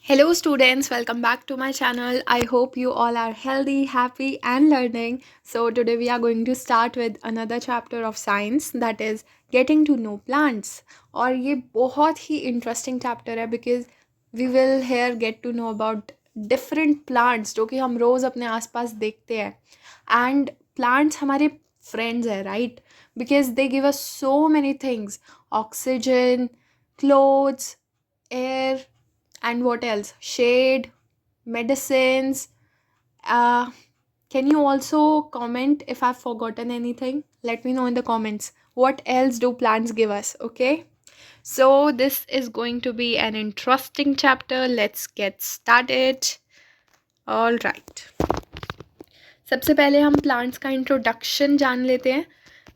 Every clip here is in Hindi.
Hello, students. Welcome back to my channel. I hope you all are healthy, happy, and learning. So, today we are going to start with another chapter of science that is getting to know plants. और ये बहुत ही interesting chapter है because we will here get to know about different plants जो कि हम रोज़ अपने आसपास देखते हैं. And plants हमारे friends है, right? Because they give us so many things: oxygen, clothes, air, and what else, shade, medicines. uh can you also comment if I've forgotten anything? Let me know in the comments what else do plants give us. Okay, so this is going to be an interesting chapter. Let's get started. All right, सबसे पहले हम प्लांट्स का इंट्रोडक्शन जान लेते हैं.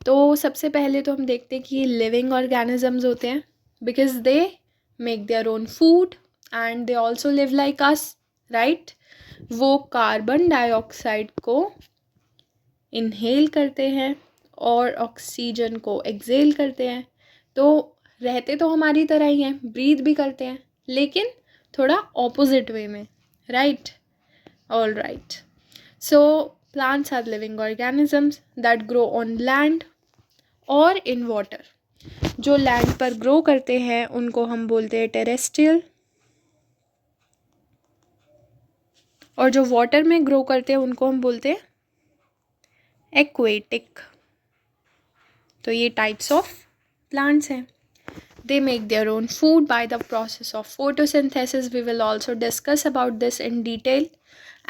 तो सबसे पहले तो हम देखते हैं कि ये लिविंग ऑर्गेनिजम्स होते हैं because they make their own food and they also live like us, right. वो कार्बन डाइऑक्साइड को इनहेल करते हैं और ऑक्सीजन को एक्सेल करते हैं. तो रहते तो हमारी तरह ही हैं, ब्रीथ भी करते हैं, लेकिन थोड़ा ऑपोजिट वे में, right. All right, so plants are living organisms that grow on land or in water. जो लैंड पर ग्रो करते हैं उनको हम बोलते हैं टेरेस्ट्रियल, और जो वाटर में ग्रो करते हैं उनको हम बोलते हैं एक्वेटिक. तो ये टाइप्स ऑफ प्लांट्स हैं. They make their own food by the process of photosynthesis. We will also discuss about this in detail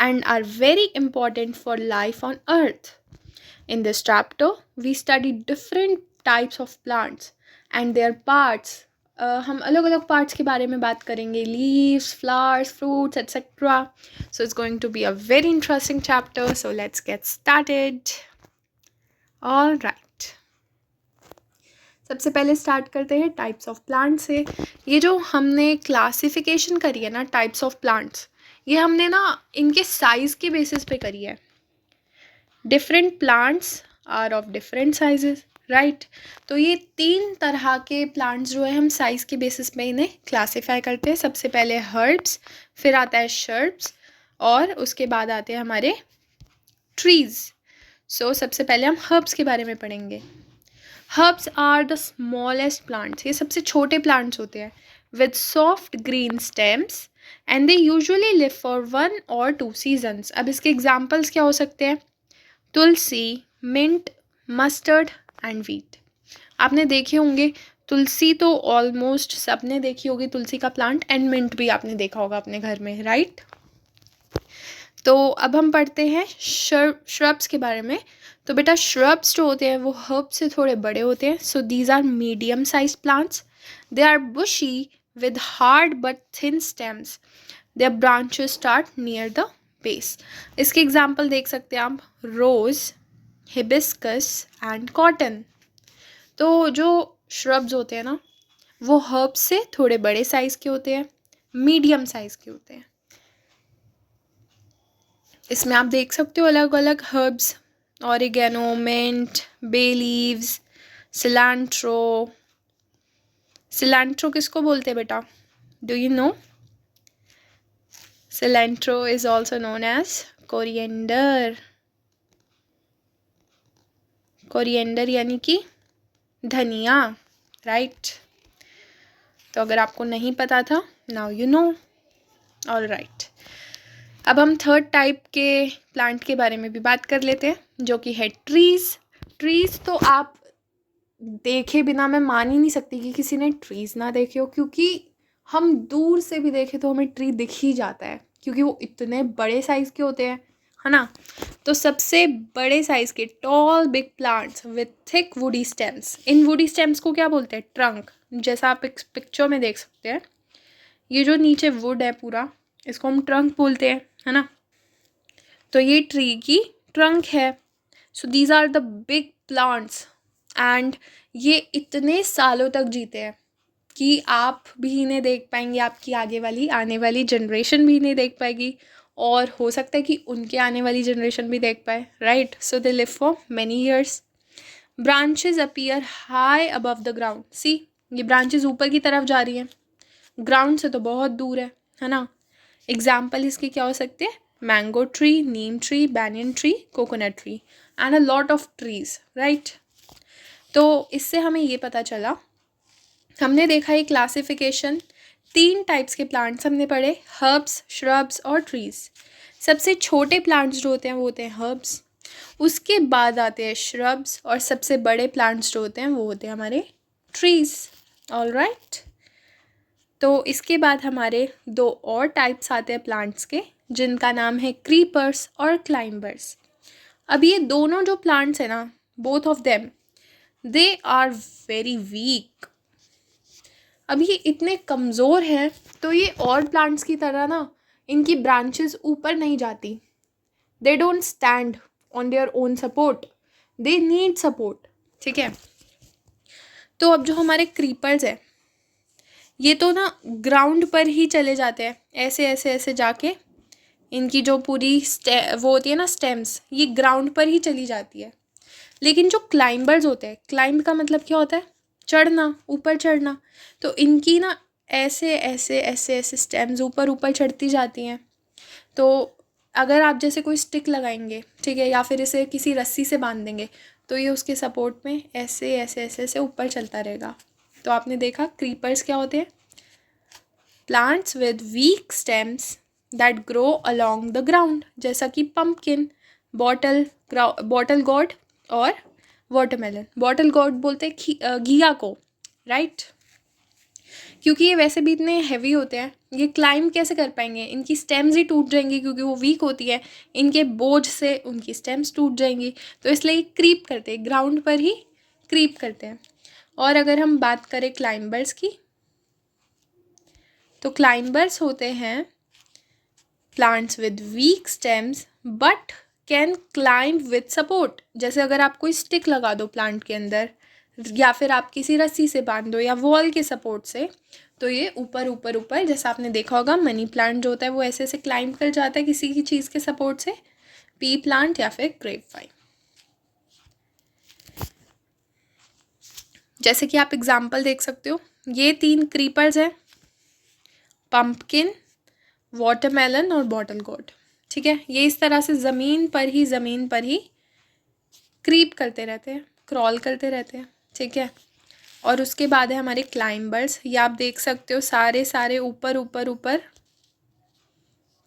and are very important for life on earth. In this chapter, we study different types of plants and their parts. हम अलग अलग पार्ट्स के बारे में बात करेंगे, leaves, flowers, fruits, etc. So it's going to be a very interesting chapter. So let's get started. All right. सबसे पहले स्टार्ट करते हैं टाइप्स ऑफ प्लांट से. ये जो हमने क्लासिफिकेशन करी है ना टाइप्स ऑफ प्लांट्स, ये हमने ना इनके साइज़ के बेसिस पे करी है. Different plants are of different sizes, right. तो ये 3 तरह के प्लांट्स जो है हम साइज़ के बेसिस पे इन्हें क्लासीफाई करते हैं. सबसे पहले हर्ब्स, फिर आता है शर्ब्स, और उसके बाद आते हैं हमारे ट्रीज़. सो सबसे पहले हम हर्ब्स के बारे में पढ़ेंगे. Herbs are the smallest plants. ये सबसे छोटे प्लांट्स होते हैं with soft green stems and they usually live for 1 or 2 seasons. अब इसके एग्जाम्पल्स क्या हो सकते हैं? Tulsi, mint, mustard and wheat. आपने देखे होंगे तुलसी, तो ऑलमोस्ट सबने देखी होगी तुलसी का प्लांट, एंड मिंट भी आपने देखा होगा अपने घर में, राइट. तो अब हम पढ़ते हैं श्रब्स के बारे में. तो बेटा श्रब्स जो होते हैं वो हर्ब से थोड़े बड़े होते हैं. So these are medium size plants. They are bushy with hard but thin stems. Their branches start near the base. इसके एग्जाम्पल देख सकते हैं आप, रोज़, हिबिस्कस एंड कॉटन. तो जो श्रब्स होते हैं ना वो हर्ब से थोड़े बड़े साइज़ के होते हैं, मीडियम साइज़ के होते हैं. इसमें आप देख सकते हो अलग अलग herbs: oregano, mint, bay leaves, cilantro. Cilantro किसको बोलते हैं बेटा? Do you know? Cilantro is also known as coriander. Coriander यानी कि धनिया, राइट. तो अगर आपको नहीं पता था, now you know. All right, अब हम थर्ड टाइप के प्लांट के बारे में भी बात कर लेते हैं जो कि है ट्रीज़. ट्रीज़ तो आप देखे बिना मैं मान ही नहीं सकती कि किसी ने ट्रीज़ ना देखे हो, क्योंकि हम दूर से भी देखें तो हमें ट्री दिख ही जाता है क्योंकि वो इतने बड़े साइज़ के होते हैं, है ना. तो सबसे बड़े साइज़ के tall big plants with thick woody stems. इन वुडी स्टेम्स को क्या बोलते हैं? ट्रंक. जैसा आप एक पिक्चर में देख सकते हैं, ये जो नीचे वुड है पूरा, इसको हम ट्रंक बोलते हैं, है ना. तो ये ट्री की ट्रंक है. So these are the big plants and ये इतने सालों तक जीते हैं कि आप भी इन्हें देख पाएंगे, आपकी आने वाली जनरेशन भी इन्हें देख पाएगी, और हो सकता है कि उनके आने वाली जनरेशन भी देख पाए, right. So they live for many years. Branches appear high above the ground. See, ये ब्रांचेज ऊपर की तरफ जा रही हैं, ग्राउंड से तो बहुत दूर है ना. एग्जाम्पल इसके क्या हो सकते हैं? Mango tree, Neem tree, banyan tree, coconut tree and a lot of trees, right. तो इससे हमें ये पता चला, हमने देखा ये क्लासिफिकेशन, 3 टाइप्स के प्लांट्स हमने पढ़े, हर्ब्स, श्रब्स और ट्रीज। सबसे छोटे प्लांट्स जो होते हैं वो होते हैं हर्ब्स, उसके बाद आते हैं श्रब्स, और सबसे बड़े प्लांट्स जो होते हैं वो होते हैं हमारे ट्रीज। All right. तो इसके बाद हमारे 2 और टाइप्स आते हैं प्लांट्स के, जिनका नाम है क्रीपर्स और क्लाइंबर्स। अब ये दोनों जो प्लांट्स हैं ना, both of them they are very weak. अब ये इतने कमज़ोर हैं, तो ये और प्लांट्स की तरह ना इनकी ब्रांचेस ऊपर नहीं जाती। They don't stand on their own support, they need support, ठीक है। तो अब जो हमारे क्रीपर्स है, ये तो ना ग्राउंड पर ही चले जाते हैं, ऐसे ऐसे ऐसे जाके इनकी जो पूरी वो होती है ना स्टेम्स, ये ग्राउंड पर ही चली जाती है। लेकिन जो क्लाइंबर्स होते हैं, क्लाइंब का मतलब क्या होता है? चढ़ना, ऊपर चढ़ना। तो इनकी ना ऐसे ऐसे ऐसे ऐसे स्टेम्स ऊपर ऊपर चढ़ती जाती हैं। तो अगर आप जैसे कोई स्टिक लगाएंगे, ठीक है, या फिर इसे किसी रस्सी से बांध देंगे, तो ये उसके सपोर्ट में ऐसे ऐसे ऐसे ऐसे ऊपर चलता रहेगा। तो आपने देखा क्रीपर्स क्या होते हैं? Plants with weak stems that grow along the ground, जैसा कि पम्पकिन, बॉटल गॉड और वाटरमेलन। बॉटल गॉड बोलते हैं घिया को, राइट। क्योंकि ये वैसे भी इतने हैवी होते हैं, ये क्लाइंब कैसे कर पाएंगे? इनकी स्टेम्स ही टूट जाएंगी, क्योंकि वो वीक होती है, इनके बोझ से उनकी स्टेम्स टूट जाएंगी। तो इसलिए ये क्रीप करते हैं, ग्राउंड पर ही क्रीप करते हैं। और अगर हम बात करें क्लाइंबर्स की, तो क्लाइंबर्स होते हैं plants with weak stems but can climb with support. जैसे अगर आप कोई स्टिक लगा दो प्लांट के अंदर, या फिर आप किसी रस्सी से बांध दो, या वॉल के सपोर्ट से, तो ये ऊपर ऊपर ऊपर, जैसा आपने देखा होगा मनी प्लांट जो होता है वो ऐसे ऐसे क्लाइंब कर जाता है किसी की चीज़ के सपोर्ट से, पी प्लांट या फिर ग्रेपवाइन। जैसे कि आप एग्जाम्पल देख सकते हो, ये 3 क्रीपर्स हैं, पम्पकिन, वाटरमेलन और बॉटल गॉड, ठीक है। ये इस तरह से ज़मीन पर ही क्रीप करते रहते हैं, क्रॉल करते रहते हैं, ठीक है। और उसके बाद है हमारे क्लाइंबर्स, ये आप देख सकते हो सारे सारे ऊपर ऊपर ऊपर,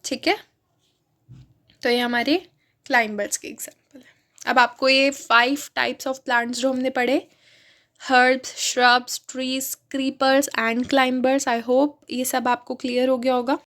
ठीक है। तो ये हमारे क्लाइंबर्स के एग्जाम्पल है। अब आपको ये 5 टाइप्स ऑफ प्लांट्स जो हमने पढ़े, herbs, shrubs, trees, creepers and climbers, I hope ये सब आपको क्लियर हो गया होगा।